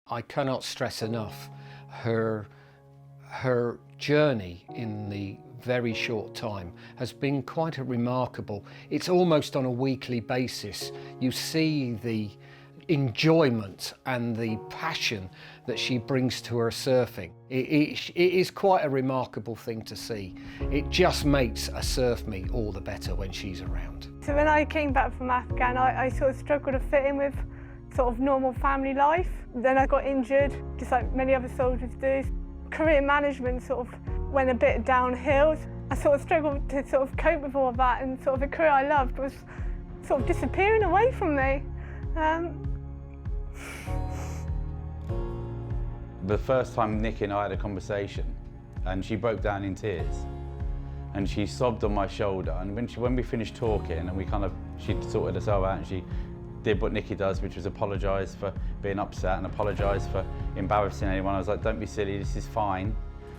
I cannot stress enough her journey in the very short time has been quite remarkable. It's almost on a weekly basis. You see the enjoyment and the passion that she brings to her surfing. It is quite a remarkable thing to see. It just makes a surf meet all the better when she's around. So when I came back from Afghan, I sort of struggled to fit in with sort of normal family life. Then I got injured, just like many other soldiers do. Career management sort of went a bit downhill. I sort of struggled to sort of cope with all of that, and sort of the career I loved was sort of disappearing away from me. The first time Nicky and I had a conversation, and she broke down in tears, and she sobbed on my shoulder. And when we finished talking, and she sorted herself out, and she did what Nicky does, which was apologise for being upset and apologise for embarrassing anyone. I was like, don't be silly, this is fine.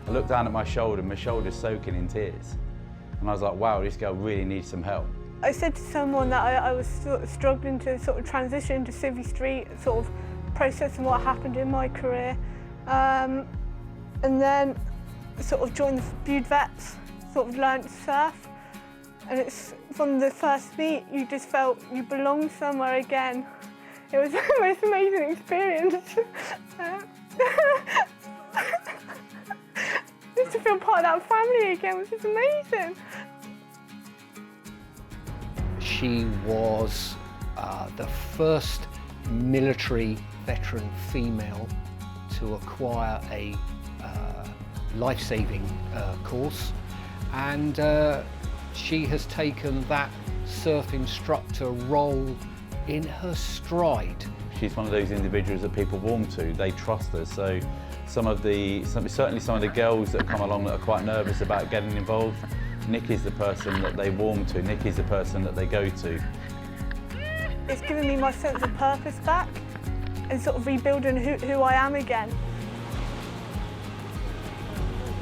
I looked down at my shoulder's soaking in tears. And I was like, wow, this girl really needs some help. I said to someone that I was sort of struggling to sort of transition to Civvy Street, sort of processing what happened in my career. And then sort of joined the Bude Vets, sort of learned to surf. And it's from the first meet, you just felt you belonged somewhere again. It was the most amazing experience. Just to feel part of that family again was just amazing. She was the first military veteran female to acquire a life-saving course, and she has taken that surf instructor role in her stride. She's one of those individuals that people warm to. They trust her. So certainly some of the girls that come along that are quite nervous about getting involved, Nicky's the person that they warm to. Nicky's the person that they go to. It's given me my sense of purpose back and sort of rebuilding who I am again.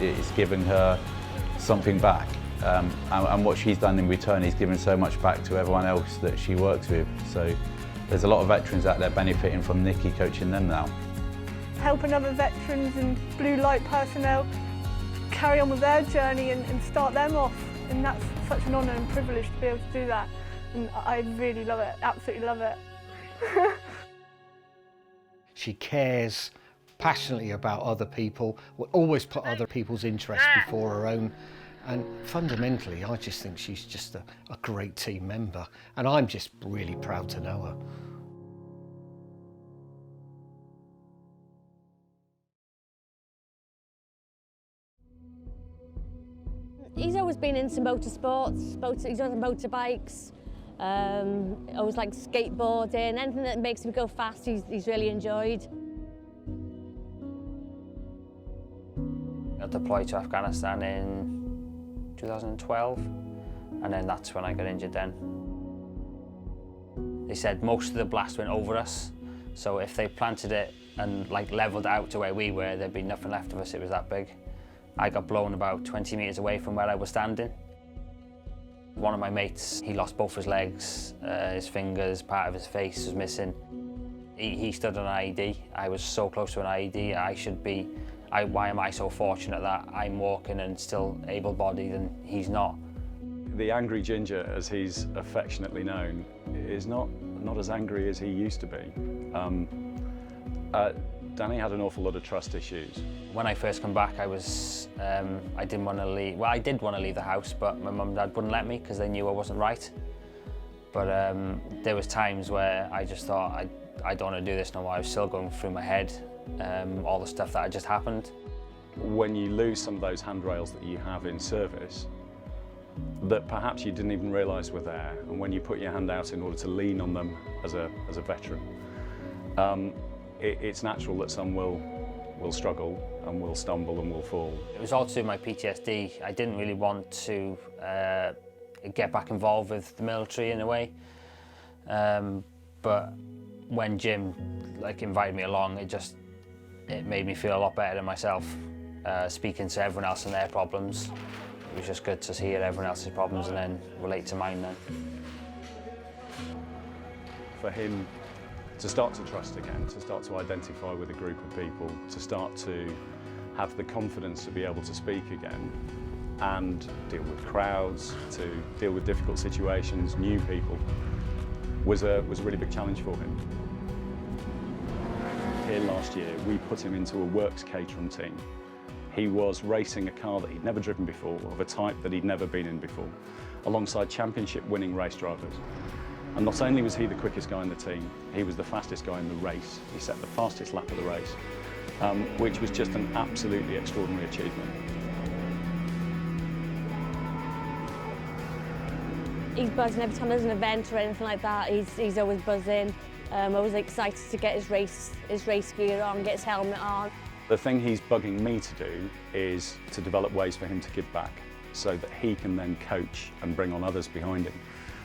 It's given her something back. And what she's done in return is given so much back to everyone else that she works with. So there's a lot of veterans out there benefiting from Nicky coaching them now. Helping other veterans and blue light personnel carry on with their journey and start them off. And that's such an honour and privilege to be able to do that. And I really love it, absolutely love it. She cares passionately about other people, will always put other people's interests before her own. And fundamentally, I just think she's just a great team member. And I'm just really proud to know her. He's always been into motorsports, he's on motorbikes, always liked skateboarding, anything that makes him go fast he's really enjoyed. I deployed to Afghanistan in 2012, and then that's when I got injured then. They said most of the blast went over us, so if they planted it and like levelled out to where we were, there'd be nothing left of us, it was that big. I got blown about 20 metres away from where I was standing. One of my mates, he lost both his legs, his fingers, part of his face was missing. He stood on an IED. I was so close to an IED. Why am I so fortunate that I'm walking and still able-bodied and he's not? The angry ginger, as he's affectionately known, is not as angry as he used to be. Danny had an awful lot of trust issues. When I first come back, I didn't want to leave. Well, I did want to leave the house, but my mum and dad wouldn't let me because they knew I wasn't right. But there was times where I just thought, I don't want to do this no more. I was still going through my head, all the stuff that had just happened. When you lose some of those handrails that you have in service, that perhaps you didn't even realise were there, and when you put your hand out in order to lean on them as a veteran, it's natural that some will struggle and will stumble and will fall. It was all to do with my PTSD. I didn't really want to get back involved with the military in a way, but when Jim invited me along, it made me feel a lot better than myself. Speaking to everyone else and their problems, it was just good to hear everyone else's problems and then relate to mine then. For him to start to trust again, to start to identify with a group of people, to start to have the confidence to be able to speak again and deal with crowds, to deal with difficult situations, new people, was a really big challenge for him. Here last year, we put him into a works catering team. He was racing a car that he'd never driven before, of a type that he'd never been in before, alongside championship-winning race drivers. And not only was he the quickest guy in the team, he was the fastest guy in the race. He set the fastest lap of the race, which was just an absolutely extraordinary achievement. He's buzzing every time there's an event or anything like that. He's always buzzing. Always excited to get his race gear on, get his helmet on. The thing he's bugging me to do is to develop ways for him to give back so that he can then coach and bring on others behind him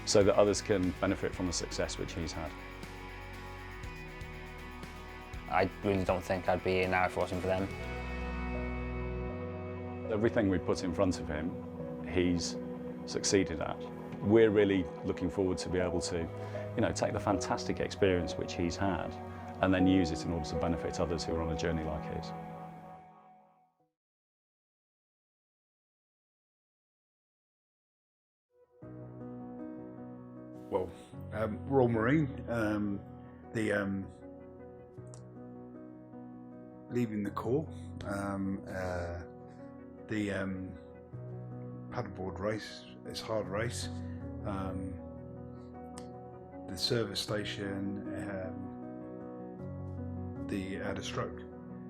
so that others can benefit from the success which he's had. I really don't think I'd be here now if it wasn't for them. Everything we put in front of him, he's succeeded at. We're really looking forward to be able to, take the fantastic experience which he's had and then use it in order to benefit others who are on a journey like his. Well, Royal Marine, leaving the Corps, the paddleboard race, it's a hard race, the service station, had a stroke.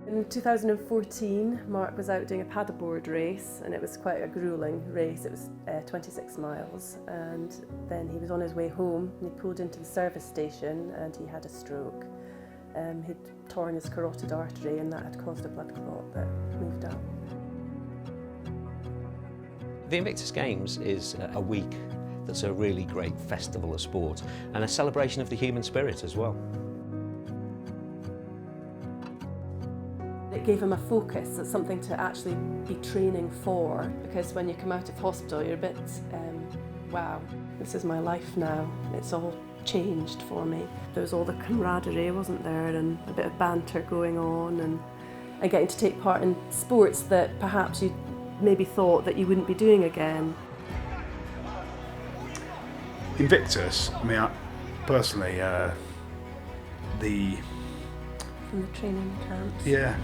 In 2014, Mark was out doing a paddleboard race, and it was quite a gruelling race. It was 26 miles, and then he was on his way home and he pulled into the service station and he had a stroke. He'd torn his carotid artery and that had caused a blood clot that moved up. The Invictus Games is a week that's a really great festival of sport and a celebration of the human spirit as well. It gave him a focus, it's something to actually be training for, because when you come out of hospital you're a bit, wow, this is my life now, it's all changed for me. There was all the camaraderie, wasn't there, and a bit of banter going on, and getting to take part in sports that perhaps you maybe thought that you wouldn't be doing again. Invictus, I mean, personally, From the training camps? Yeah.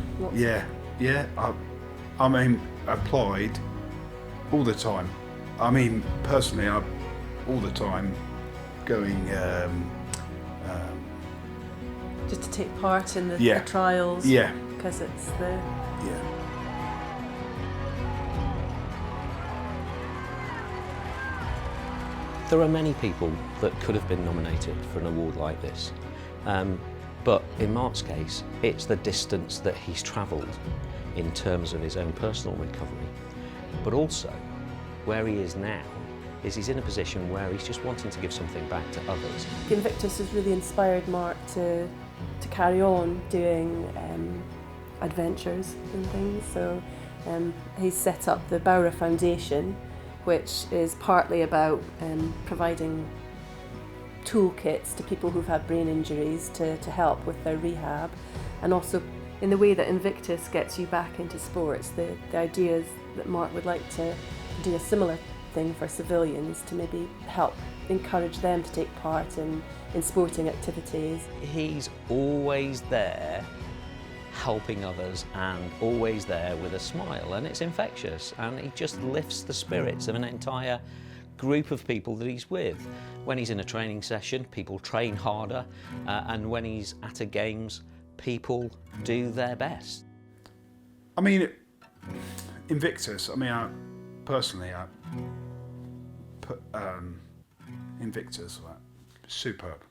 I mean, applied all the time. I mean, personally, all the time going. Just to take part in the trials? Yeah. Because it's the... Yeah. There are many people that could have been nominated for an award like this. But in Mark's case, it's the distance that he's travelled in terms of his own personal recovery. But also, where he is now, is he's in a position where he's just wanting to give something back to others. Invictus has really inspired Mark to carry on doing adventures and things. So he's set up the Bowra Foundation, which is partly about providing toolkits to people who've had brain injuries to help with their rehab, and also in the way that Invictus gets you back into sports. The idea is that Mark would like to do a similar thing for civilians to maybe help encourage them to take part in sporting activities. He's always there helping others and always there with a smile, and it's infectious, and he just lifts the spirits of an entire group of people that he's with. When he's in a training session, people train harder, and when he's at a games, people do their best. I mean, Invictus, I mean, personally, Invictus, superb.